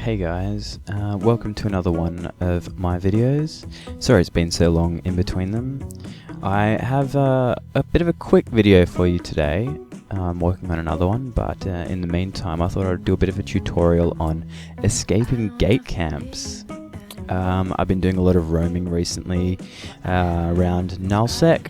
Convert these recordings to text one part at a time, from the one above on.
Hey guys, welcome to another one of my videos. Sorry it's been so long in between them. I have a bit of a quick video for you today. I'm working on another one, but in the meantime I thought I'd do a bit of a tutorial on escaping gate camps. I've been doing a lot of roaming recently around Nullsec,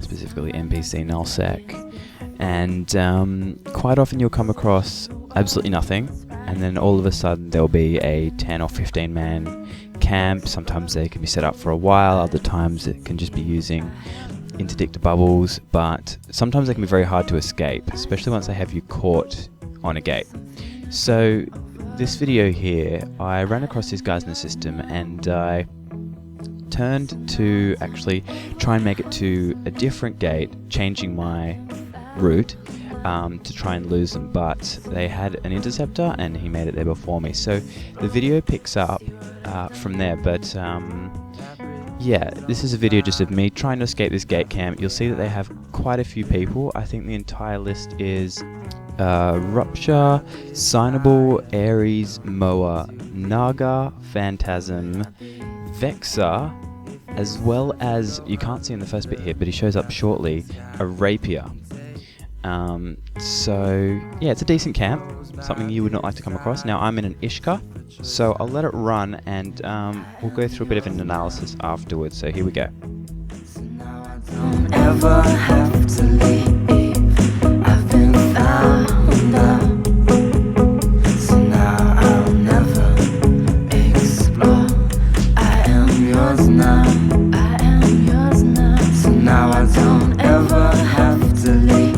specifically NPC Nullsec, and quite often you'll come across absolutely nothing, and then all of a sudden there'll be a 10 or 15 man camp. Sometimes they can be set up for a while, other times it can just be using interdict bubbles, but sometimes they can be very hard to escape, especially once they have you caught on a gate. So this video here, I ran across these guys in the system and I turned to actually try and make it to a different gate, changing my route to try and lose them, but they had an interceptor and he made it there before me. So the video picks up from there, but yeah, this is a video just of me trying to escape this gate camp. You'll see that they have quite a few people. I think the entire list is Rupture, Signable, Ares, Moa, Naga, Phantasm, Vexer, as well as, you can't see in the first bit here, but he shows up shortly, a Rapier. So yeah, it's a decent camp, something you would not like to come across. Now I'm in an Ishka, so I'll let it run and we'll go through a bit of an analysis afterwards. So here we go. Don't ever have to leave. I've been found out, so now I'll never explore. I am yours now. I am yours now. So now I don't ever have to leave.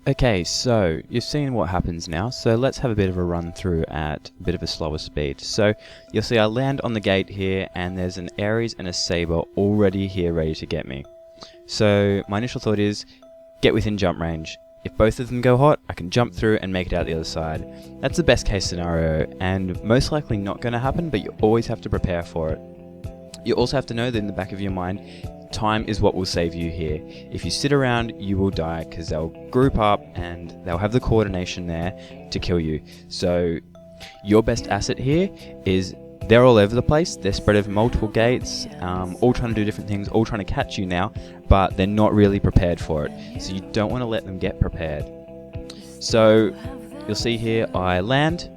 Okay, so you've seen what happens now, so let's have a bit of a run through at a bit of a slower speed. So you'll see I land on the gate here and there's an Ares and a Saber already here ready to get me. So my initial thought is get within jump range. If both of them go hot, I can jump through and make it out the other side. That's the best case scenario and most likely not going to happen, but you always have to prepare for it. You also have to know that in the back of your mind, time is what will save you here. If you sit around, you will die because they'll group up and they'll have the coordination there to kill you. So your best asset here is they're all over the place. They're spread over multiple gates, all trying to do different things, all trying to catch you now, but they're not really prepared for it. So you don't want to let them get prepared. So you'll see here I land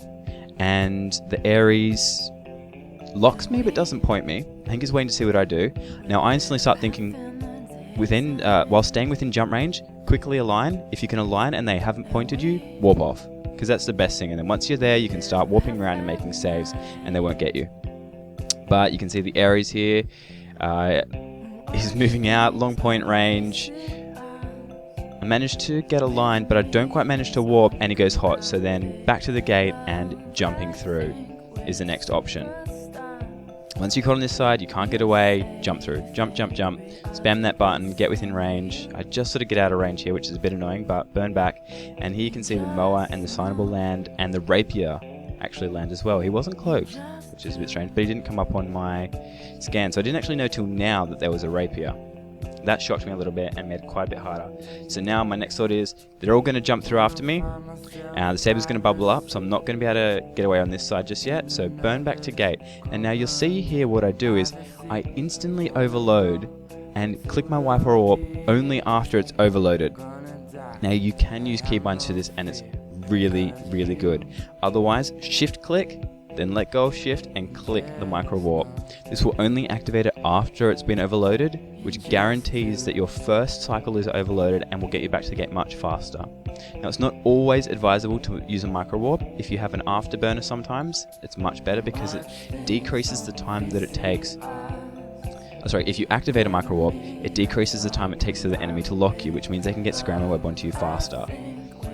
and the Ares locks me but doesn't point me. I think he's waiting to see what I do. Now I instantly start thinking, while staying within jump range, quickly align. If you can align and they haven't pointed you, warp off, because that's the best thing. And then once you're there, you can start warping around and making saves and they won't get you. But you can see the Ares here, he's moving out, long point range. I managed to get a line, but I don't quite manage to warp and he goes hot. So then back to the gate and jumping through is the next option. Once you're caught on this side, you can't get away, jump through. Jump, jump, jump. Spam that button, get within range. I just sort of get out of range here, which is a bit annoying, but burn back. And here you can see the Moa and the Signable land, and the Rapier actually land as well. He wasn't cloaked, which is a bit strange, but he didn't come up on my scan. So I didn't actually know till now that there was a Rapier. That shocked me a little bit and made it quite a bit harder. So now my next thought is, they're all going to jump through after me. The Saber's going to bubble up, so I'm not going to be able to get away on this side just yet. So burn back to gate. And now you'll see here what I do is, I instantly overload and click my wiper warp only after it's overloaded. Now you can use keybinds for this and it's really, really good. Otherwise, shift click, then let go of shift and click the micro warp. This will only activate it after it's been overloaded, which guarantees that your first cycle is overloaded and will get you back to the gate much faster. Now it's not always advisable to use a micro warp. If you have an afterburner sometimes, it's much better because it decreases the time that it takes if you activate a micro warp, it decreases the time it takes for the enemy to lock you, which means they can get scramble web onto you faster.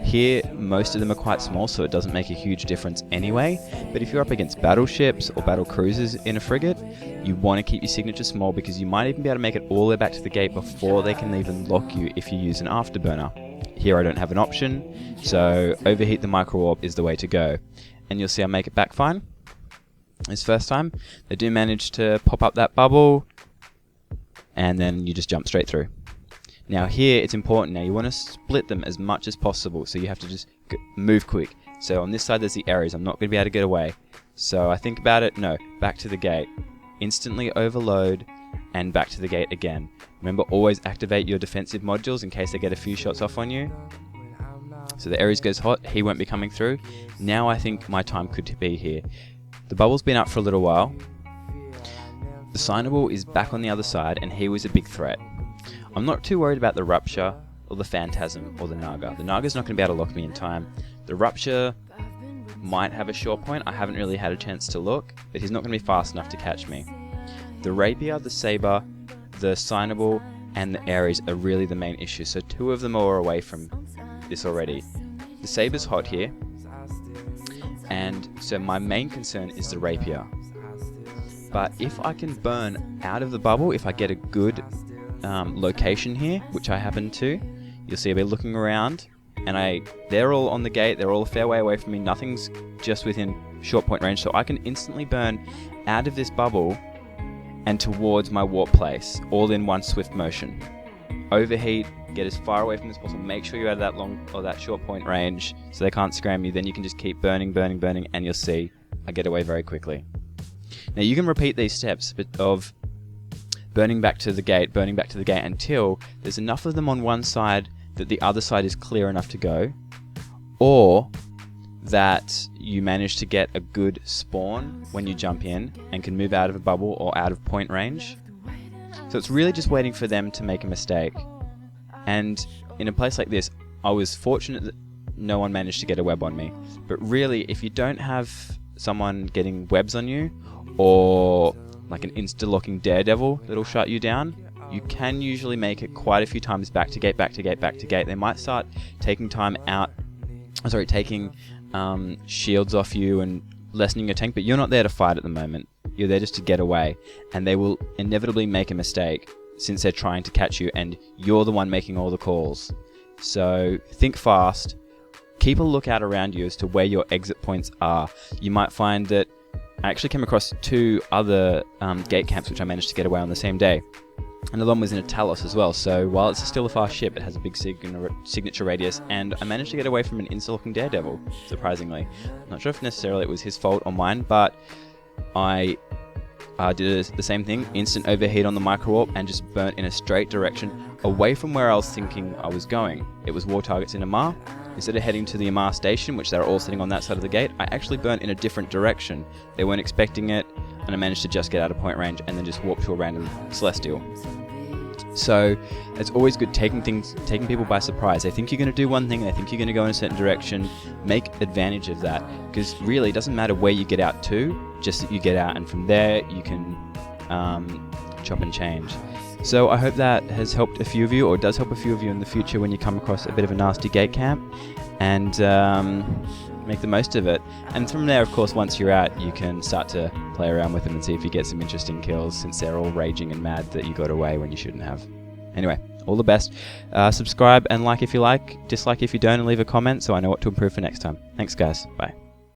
Here, most of them are quite small, so it doesn't make a huge difference anyway, but if you're up against battleships or battle cruisers in a frigate, you want to keep your signature small because you might even be able to make it all the way back to the gate before they can even lock you if you use an afterburner. Here I don't have an option, so overheat the micro warp is the way to go. And you'll see I make it back fine. This first time, they do manage to pop up that bubble, and then you just jump straight through. Now here, it's important. Now you want to split them as much as possible, so you have to just move quick. So on this side there's the areas, I'm not going to be able to get away. So I think about it, no, back to the gate. Instantly overload, and back to the gate again. Remember, always activate your defensive modules in case they get a few shots off on you. So the Ares goes hot, he won't be coming through. Now I think my time could be here. The bubble's been up for a little while. The Signable is back on the other side, and he was a big threat. I'm not too worried about the Rupture, or the Phantasm, or the Naga. The Naga's not going to be able to lock me in time. The Rupture might have a short point, I haven't really had a chance to look, but he's not going to be fast enough to catch me. The Rapier, the Saber, the Signable, and the Ares are really the main issue, so two of them are away from this already. The Saber's hot here, and so my main concern is the Rapier. But if I can burn out of the bubble, if I get a good location here, which I happen to, you'll see I'll be looking around, and they're all on the gate, they're all a fair way away from me, nothing's just within short point range, so I can instantly burn out of this bubble and towards my warp place, all in one swift motion. Overheat, get as far away from this as possible, make sure you're out of that long or that short point range so they can't scram you, then you can just keep burning, and you'll see I get away very quickly. Now you can repeat these steps of burning back to the gate until there's enough of them on one side that the other side is clear enough to go, or that you manage to get a good spawn when you jump in and can move out of a bubble or out of point range. So it's really just waiting for them to make a mistake. And in a place like this, I was fortunate that no one managed to get a web on me. But really, if you don't have someone getting webs on you, or like an insta-locking daredevil that'll shut you down, you can usually make it quite a few times back to gate. They might start taking taking shields off you and lessening your tank, but you're not there to fight at the moment. You're there just to get away, and they will inevitably make a mistake since they're trying to catch you, and you're the one making all the calls. So think fast, keep a lookout around you as to where your exit points are. You might find that I actually came across two other gate camps which I managed to get away on the same day. Another one was in a Talos as well, so while it's still a fast ship, it has a big signature radius, and I managed to get away from an insta-locking daredevil, surprisingly. I'm not sure if necessarily it was his fault or mine, but I did the same thing, instant overheat on the micro warp, and just burnt in a straight direction away from where I was thinking I was going. It was war targets in Amarr. Instead of heading to the Amarr station, which they were all sitting on that side of the gate, I actually burnt in a different direction. They weren't expecting it, and I managed to just get out of point range and then just warp to a random Celestial. So it's always good taking people by surprise. They think you're going to do one thing, they think you're going to go in a certain direction. Make advantage of that, because really it doesn't matter where you get out to, just that you get out, and from there you can chop and change. So I hope that has helped a few of you, or does help a few of you in the future when you come across a bit of a nasty gate camp, and make the most of it. And from there, of course, once you're out, you can start to play around with them and see if you get some interesting kills, since they're all raging and mad that you got away when you shouldn't have. Anyway, all the best. Subscribe and like if you like, dislike if you don't, and leave a comment so I know what to improve for next time. Thanks guys, bye.